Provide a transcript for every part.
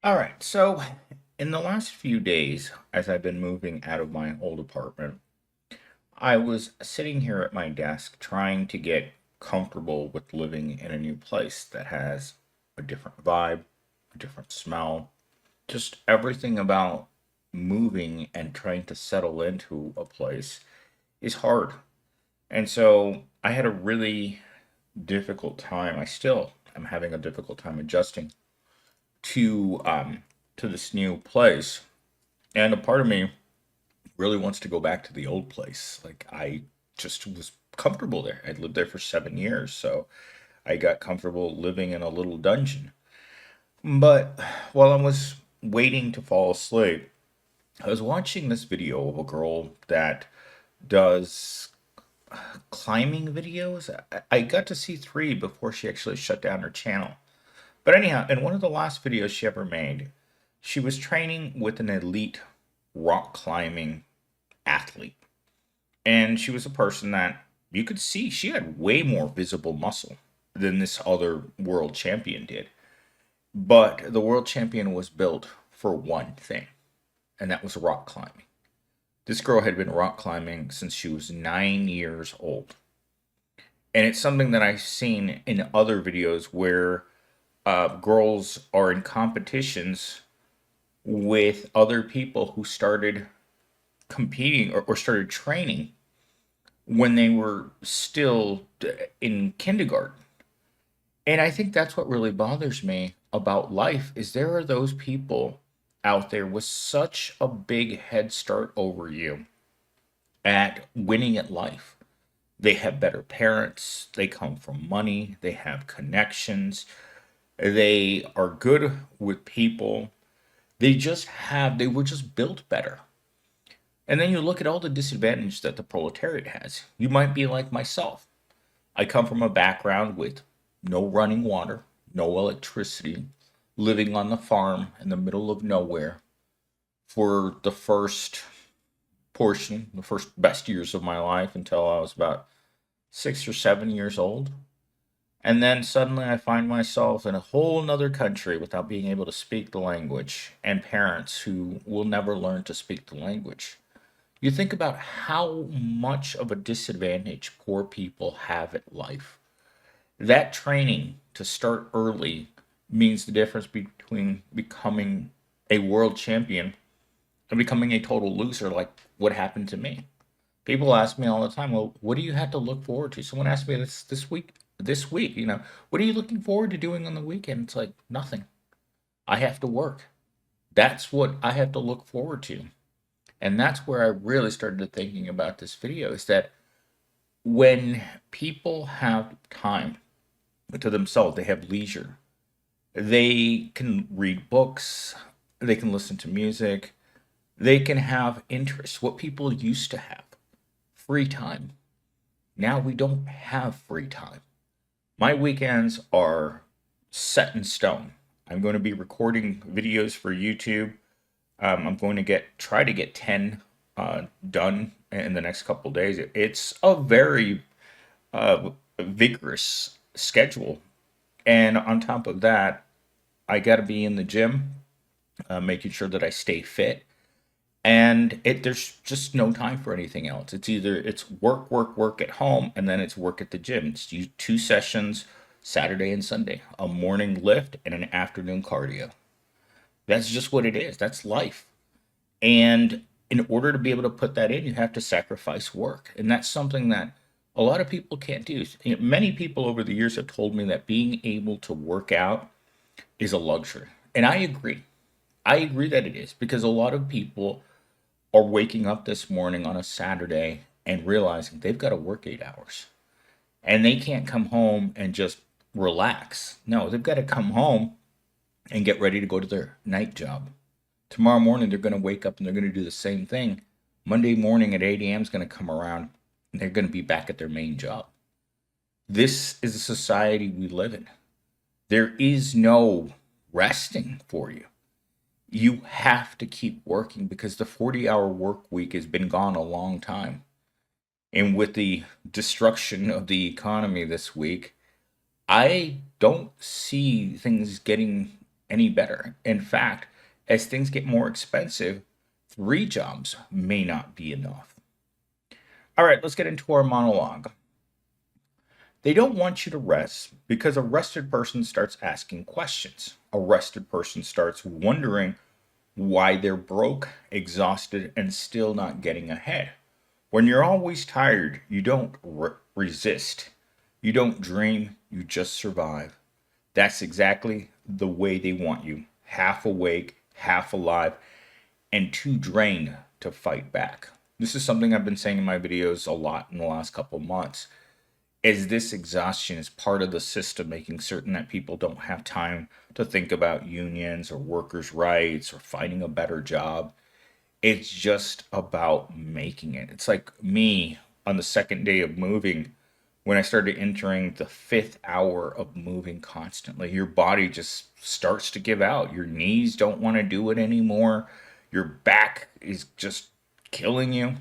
All right. So, in the last few days, as I've been moving out of my old apartment, I was sitting here at my desk trying to get comfortable with living in a new place that has a different vibe, a different smell, just everything about moving and trying to settle into a place is hard. And so, I had a really difficult time. I still am having a difficult time adjusting to um to this new place. And a part of me really wants to go back to the old place. Like I just was comfortable there. I'd lived there for 7 years, so I got comfortable living in a little dungeon. But while I was waiting to fall asleep, I was watching this video of a girl that does climbing videos. I got to see three before she actually shut down her channel. But anyhow, in one of the last videos she ever made, she was training with an elite rock climbing athlete. And she was a person that you could see she had way more visible muscle than this other world champion did. But the world champion was built for one thing, and that was rock climbing. This girl had been rock climbing since she was 9 years old. And it's something that I've seen in other videos where girls are in competitions with other people who started competing or started training when they were still in kindergarten. And I think that's what really bothers me about life is there are those people out there with such a big head start over you at winning at life. They have better parents, they come from money, they have connections, they are good with people. They were just built better. And then you look at all the disadvantage that the proletariat has. You might be like myself. I come from a background with no running water, no electricity, living on the farm in the middle of nowhere for the first portion, the first best years of my life until I was about 6 or 7 years old. And then suddenly I find myself in a whole nother country without being able to speak the language and parents who will never learn to speak the language. You think about how much of a disadvantage poor people have at life. That training to start early means the difference between becoming a world champion and becoming a total loser, like what happened to me. People ask me all the time, "Well, what do you have to look forward to?" Someone asked me this week. This week, what are you looking forward to doing on the weekend? It's like nothing. I have to work. That's what I have to look forward to. And that's where I really started thinking about this video is that when people have time to themselves, they have leisure, they can read books, they can listen to music, they can have interests, what people used to have, free time. Now we don't have free time. My weekends are set in stone. I'm going to be recording videos for YouTube. I'm going to try to get 10 done in the next couple of days. It's a very vigorous schedule. And on top of that, I got to be in the gym, making sure that I stay fit. And there's just no time for anything else. It's work, work, work at home, and then it's work at the gym. It's two sessions, Saturday and Sunday, a morning lift and an afternoon cardio. That's just what it is. That's life. And in order to be able to put that in, you have to sacrifice work. And that's something that a lot of people can't do. Many people over the years have told me that being able to work out is a luxury. And I agree. I agree that it is because a lot of people are waking up this morning on a Saturday and realizing they've got to work 8 hours and they can't come home and just relax. No, they've got to come home and get ready to go to their night job. Tomorrow morning, they're going to wake up and they're going to do the same thing. Monday morning at 8 a.m. is going to come around and they're going to be back at their main job. This is a society we live in. There is no resting for you. You have to keep working because the 40-hour work week has been gone a long time. And with the destruction of the economy this week, I don't see things getting any better. In fact, as things get more expensive, three jobs may not be enough. All right, let's get into our monologue. They don't want you to rest because a rested person starts asking questions. A rested person starts wondering why they're broke, exhausted, and still not getting ahead. When you're always tired, you don't resist. You don't dream, you just survive. That's exactly the way they want you, half awake, half alive, and too drained to fight back. This is something I've been saying in my videos a lot in the last couple of months. Is this exhaustion is part of the system making certain that people don't have time to think about unions or workers' rights or finding a better job. It's just about making it. It's like me on the second day of moving when I started entering the fifth hour of moving constantly. Your body just starts to give out. Your knees don't want to do it anymore. Your back is just killing you.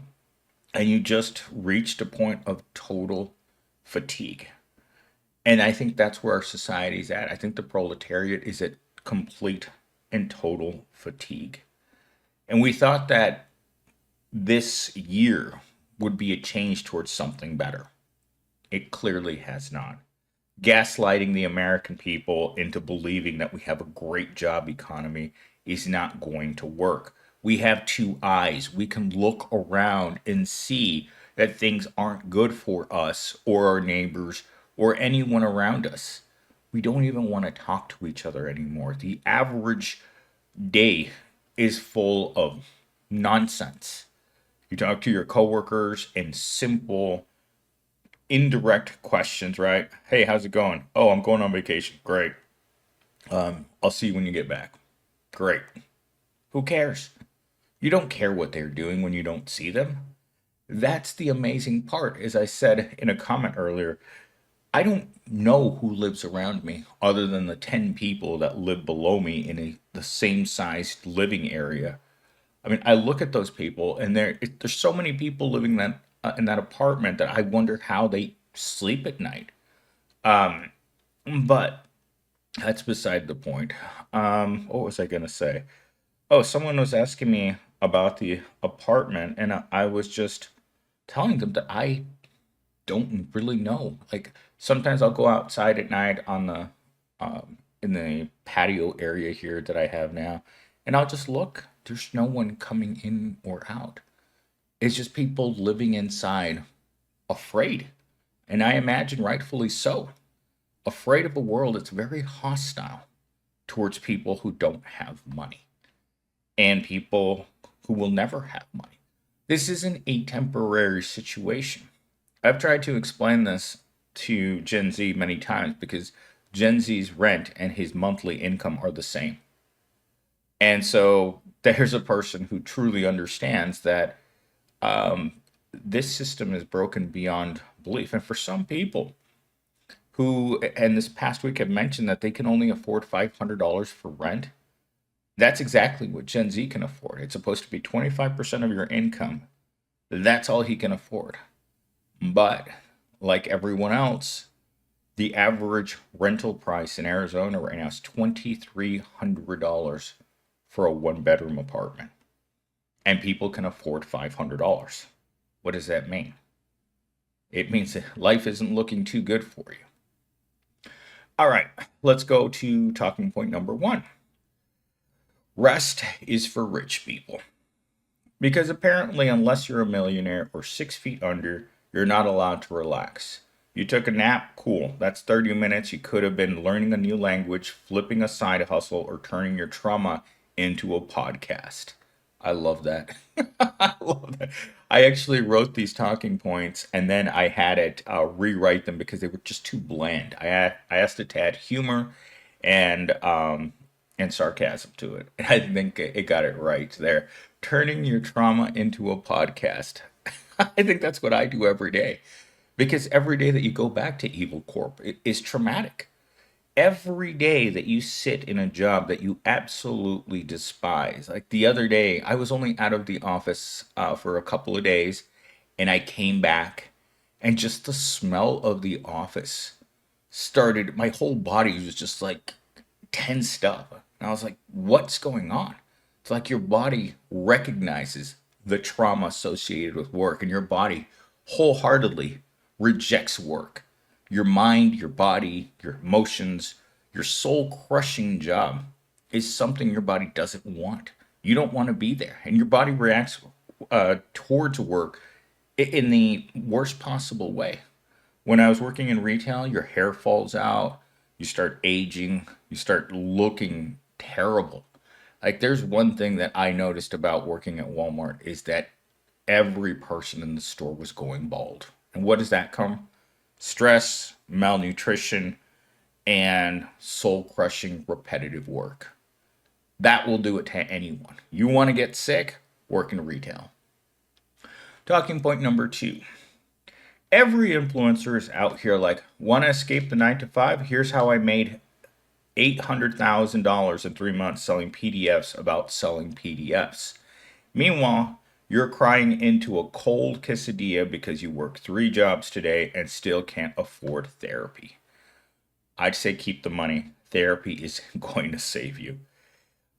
And you just reached a point of total fatigue. And I think that's where our society's at. I think the proletariat is at complete and total fatigue. And we thought that this year would be a change towards something better. It clearly has not. Gaslighting the American people into believing that we have a great job economy is not going to work. We have two eyes. We can look around and see that things aren't good for us or our neighbors or anyone around us. We don't even want to talk to each other anymore. The average day is full of nonsense. You talk to your coworkers in simple, indirect questions, right? Hey, how's it going? Oh, I'm going on vacation. Great. I'll see you when you get back. Great. Who cares? You don't care what they're doing when you don't see them. That's the amazing part. As I said in a comment earlier, I don't know who lives around me other than the 10 people that live below me in the same sized living area. I mean, I look at those people, and there's so many people living that in that apartment that I wonder how they sleep at night. Um, but that's beside the point. What was I gonna say? Oh, someone was asking me about the apartment, and I was just telling them that I don't really know. Like sometimes I'll go outside at night on the in the patio area here that I have now, and I'll just look. There's no one coming in or out. It's just people living inside, afraid, and I imagine rightfully so. Afraid of a world that's very hostile towards people who don't have money and people who will never have money. This isn't a temporary situation. I've tried to explain this to Gen Z many times because Gen Z's rent and his monthly income are the same. And so there's a person who truly understands that this system is broken beyond belief. And for some people who, and this past week, have mentioned that they can only afford $500 for rent, that's exactly what Gen Z can afford. It's supposed to be 25% of your income. That's all he can afford. But like everyone else, the average rental price in Arizona right now is $2,300 for a one bedroom apartment. And people can afford $500. What does that mean? It means that life isn't looking too good for you. All right, let's go to talking point number one. Rest is for rich people. Because apparently, unless you're a millionaire or 6 feet under, you're not allowed to relax. You took a nap, cool. That's 30 minutes. You could have been learning a new language, flipping a side hustle, or turning your trauma into a podcast. I love that. I love that. I actually wrote these talking points and then I had it rewrite them because they were just too bland. I asked it to add humor and and sarcasm to it. And I think it got it right there. Turning your trauma into a podcast. I think that's what I do every day. Because every day that you go back to Evil Corp is traumatic. Every day that you sit in a job that you absolutely despise. Like the other day, I was only out of the office for a couple of days, and I came back, and just the smell of the office started, my whole body was just like tensed up. And I was like, what's going on? It's like your body recognizes the trauma associated with work, and your body wholeheartedly rejects work. Your mind, your body, your emotions, your soul crushing job is something your body doesn't want. You don't want to be there. And your body reacts towards work in the worst possible way. When I was working in retail, your hair falls out, you start aging, you start looking terrible. Like there's one thing that I noticed about working at Walmart is that every person in the store was going bald. And what does that come? Stress, malnutrition, and soul crushing repetitive work. That will do it to anyone. You want to get sick? Work in retail. Talking point number two. Every influencer is out here like, want to escape the 9 to 5? Here's how I made $800,000 in 3 months selling PDFs about selling PDFs. Meanwhile, you're crying into a cold quesadilla because you work 3 jobs today and still can't afford therapy. I'd say keep the money. Therapy is going to save you.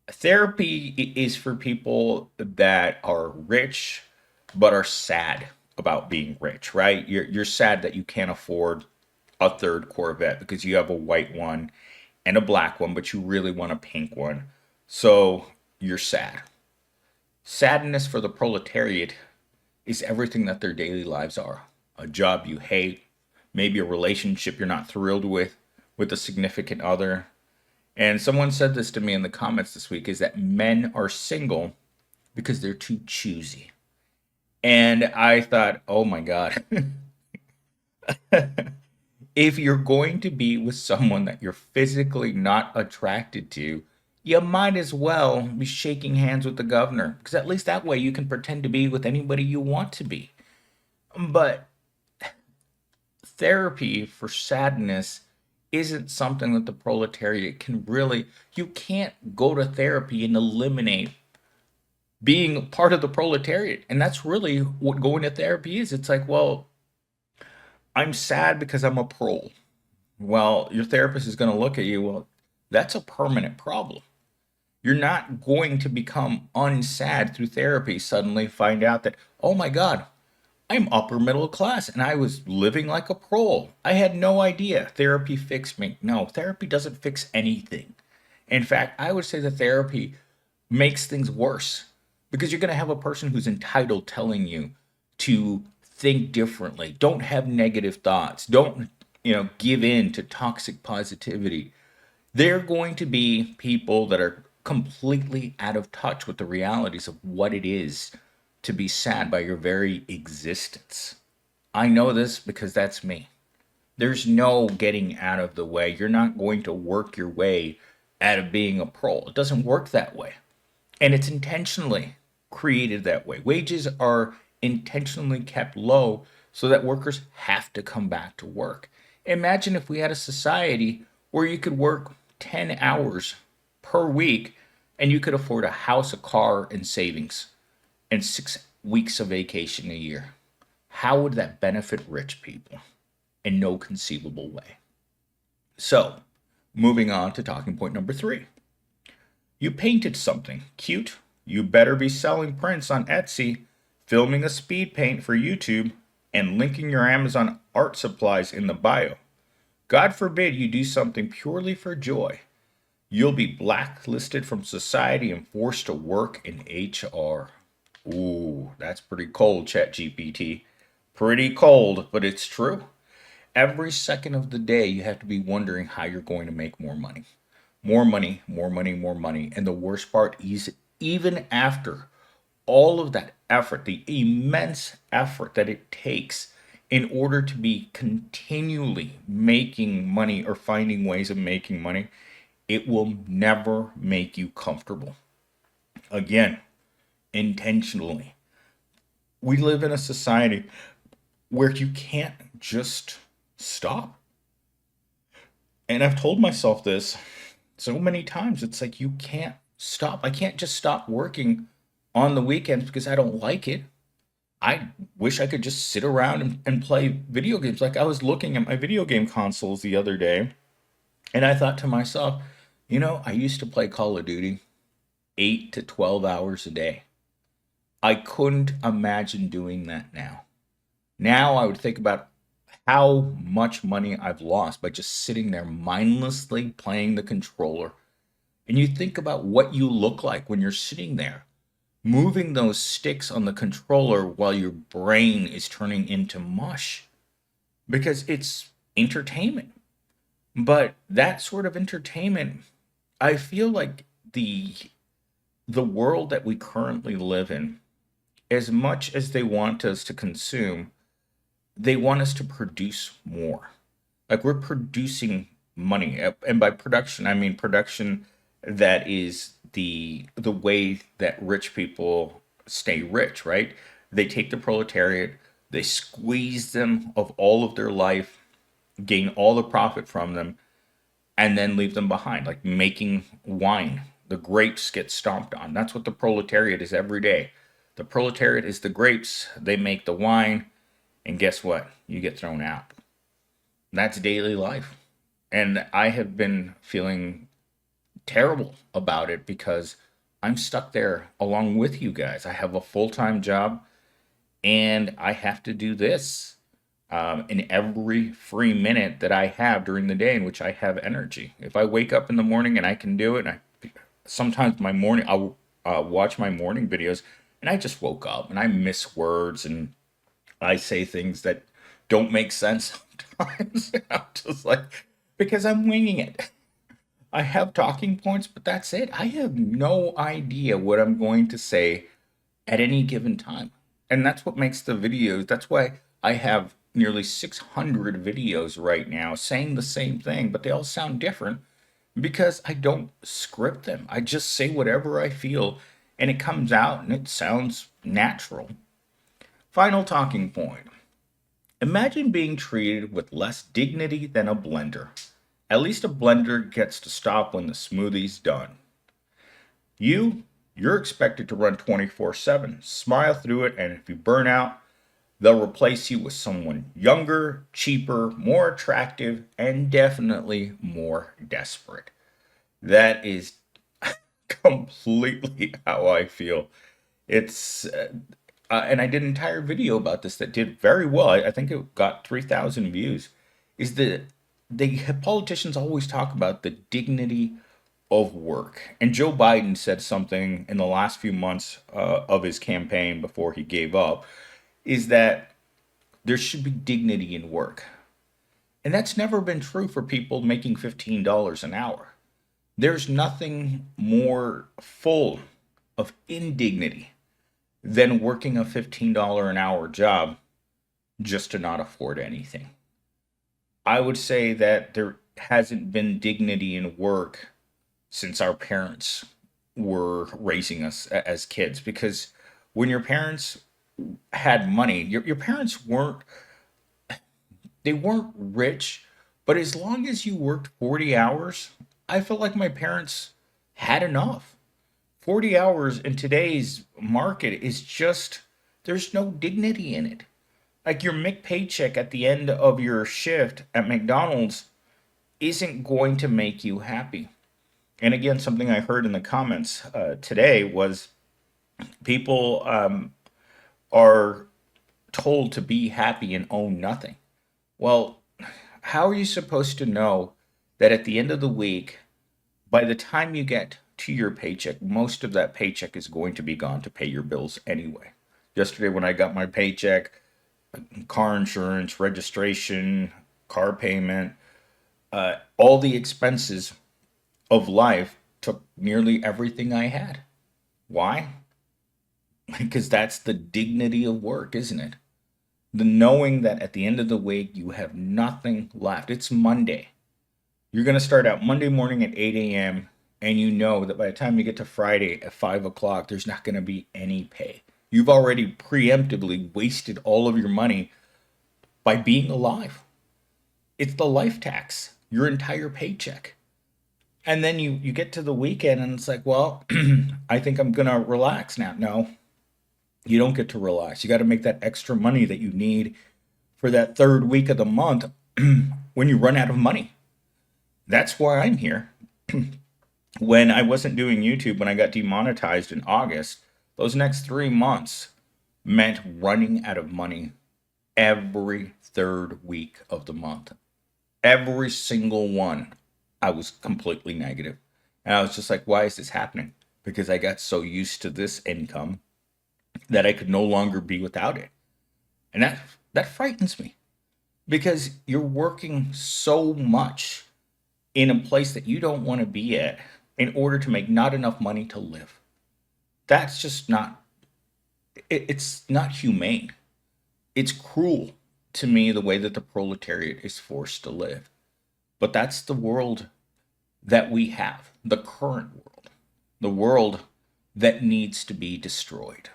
Therapy is for people that are rich but are sad about being rich, right? You're sad that you can't afford a third Corvette because you have a white one and a black one, but you really want a pink one. So you're sad. Sadness for the proletariat is everything that their daily lives are. A job you hate, maybe a relationship you're not thrilled with a significant other. And someone said this to me in the comments this week is that men are single because they're too choosy. And I thought, oh my God, if you're going to be with someone that you're physically not attracted to, you might as well be shaking hands with the governor because at least that way you can pretend to be with anybody you want to be. But therapy for sadness isn't something that the proletariat can really, you can't go to therapy and eliminate being part of the proletariat. And that's really what going to therapy is. It's like, well, I'm sad because I'm a pro. Well, your therapist is going to look at you, well, that's a permanent problem. You're not going to become unsad through therapy, suddenly find out that, oh my God, I'm upper middle class and I was living like a pro. I had no idea therapy fixed me. No, therapy doesn't fix anything. In fact, I would say that therapy makes things worse because you're going to have a person who's entitled telling you to think differently. Don't have negative thoughts. Don't, give in to toxic positivity. They're going to be people that are completely out of touch with the realities of what it is to be sad by your very existence. I know this because that's me. There's no getting out of the way. You're not going to work your way out of being a pro. It doesn't work that way. And it's intentionally created that way. Wages are intentionally kept low so that workers have to come back to work. Imagine if we had a society where you could work 10 hours per week and you could afford a house, a car, and savings and 6 weeks of vacation a year. How would that benefit rich people? In no conceivable way. So, moving on to talking point number three. You painted something cute. You better be selling prints on Etsy, filming a speed paint for YouTube, and linking your Amazon art supplies in the bio. God forbid you do something purely for joy. You'll be blacklisted from society and forced to work in HR. Ooh, that's pretty cold, ChatGPT. Pretty cold, but it's true. Every second of the day, you have to be wondering how you're going to make more money. More money, more money, more money. And the worst part is, even after all of that effort, the immense effort that it takes in order to be continually making money or finding ways of making money, it will never make you comfortable. Again, intentionally. We live in a society where you can't just stop. And I've told myself this so many times. It's like you can't stop. I can't just stop working on the weekends because I don't like it. I wish I could just sit around and play video games. Like I was looking at my video game consoles the other day and I thought to myself, I used to play Call of Duty 8 to 12 hours a day. I couldn't imagine doing that now. Now I would think about how much money I've lost by just sitting there mindlessly playing the controller. And you think about what you look like when you're sitting there, moving those sticks on the controller while your brain is turning into mush because it's entertainment. But that sort of entertainment, I feel like the world that we currently live in, as much as they want us to consume, they want us to produce more. Like we're producing money, and by production, I mean production that is the way that rich people stay rich, right? They take the proletariat, they squeeze them of all of their life, gain all the profit from them, and then leave them behind, like making wine. The grapes get stomped on. That's what the proletariat is every day. The proletariat is the grapes. They make the wine, and guess what? You get thrown out. That's daily life. And I have been feeling terrible about it because I'm stuck there along with you guys. I have a full time job and I have to do this in every free minute that I have during the day in which I have energy. If I wake up in the morning and I can do it, sometimes I'll watch my morning videos and I just woke up and I miss words and I say things that don't make sense sometimes. I'm just like, because I'm winging it. I have talking points, but that's it. I have no idea what I'm going to say at any given time. And that's what makes the videos, that's why I have nearly 600 videos right now saying the same thing, but they all sound different because I don't script them. I just say whatever I feel and it comes out and it sounds natural. Final talking point. Imagine being treated with less dignity than a blender. At least a blender gets to stop when the smoothie's done. You're expected to run 24/7, smile through it, and if you burn out, they'll replace you with someone younger, cheaper, more attractive, and definitely more desperate. That is completely how I feel. It's and I did an entire video about this that did very well. I think it got 3,000 views. Is that the politicians always talk about the dignity of work, and Joe Biden said something in the last few months of his campaign before he gave up. Is that there should be dignity in work, and that's never been true for people making $15 an hour. There's nothing more full of indignity than working a $15 an hour job just to not afford anything. I would say that there hasn't been dignity in work since our parents were raising us as kids because when your parents had money, your parents weren't rich, but as long as you worked 40 hours, I felt like my parents had enough. 40 hours in today's market is just, there's no dignity in it. Like your Mick paycheck at the end of your shift at McDonald's isn't going to make you happy. And again, something I heard in the comments today was people are told to be happy and own nothing. Well, how are you supposed to know that at the end of the week, by the time you get to your paycheck, most of that paycheck is going to be gone to pay your bills anyway? Yesterday, when I got my paycheck, car insurance, registration, car payment, all the expenses of life took nearly everything I had. Why? Because that's the dignity of work, isn't it? The knowing that at the end of the week you have nothing left. It's Monday. You're going to start out Monday morning at 8 a.m. and you know that by the time you get to Friday at 5 o'clock, there's not going to be any pay. You've already preemptively wasted all of your money by being alive. It's the life tax, your entire paycheck. And then you get to the weekend and it's like, well, I think I'm going to relax now. No, you don't get to relax. You got to make that extra money that you need for that third week of the month when you run out of money. That's why I'm here. When I wasn't doing YouTube, when I got demonetized in August, those next 3 months meant running out of money every third week of the month. Every single one, I was completely negative. And I was just like, why is this happening? Because I got so used to this income that I could no longer be without it. And that frightens me because you're working so much in a place that you don't want to be at in order to make not enough money to live. That's just not it's not humane. It's cruel to me the way that the proletariat is forced to live. But that's the world that we have, the current world, the world that needs to be destroyed.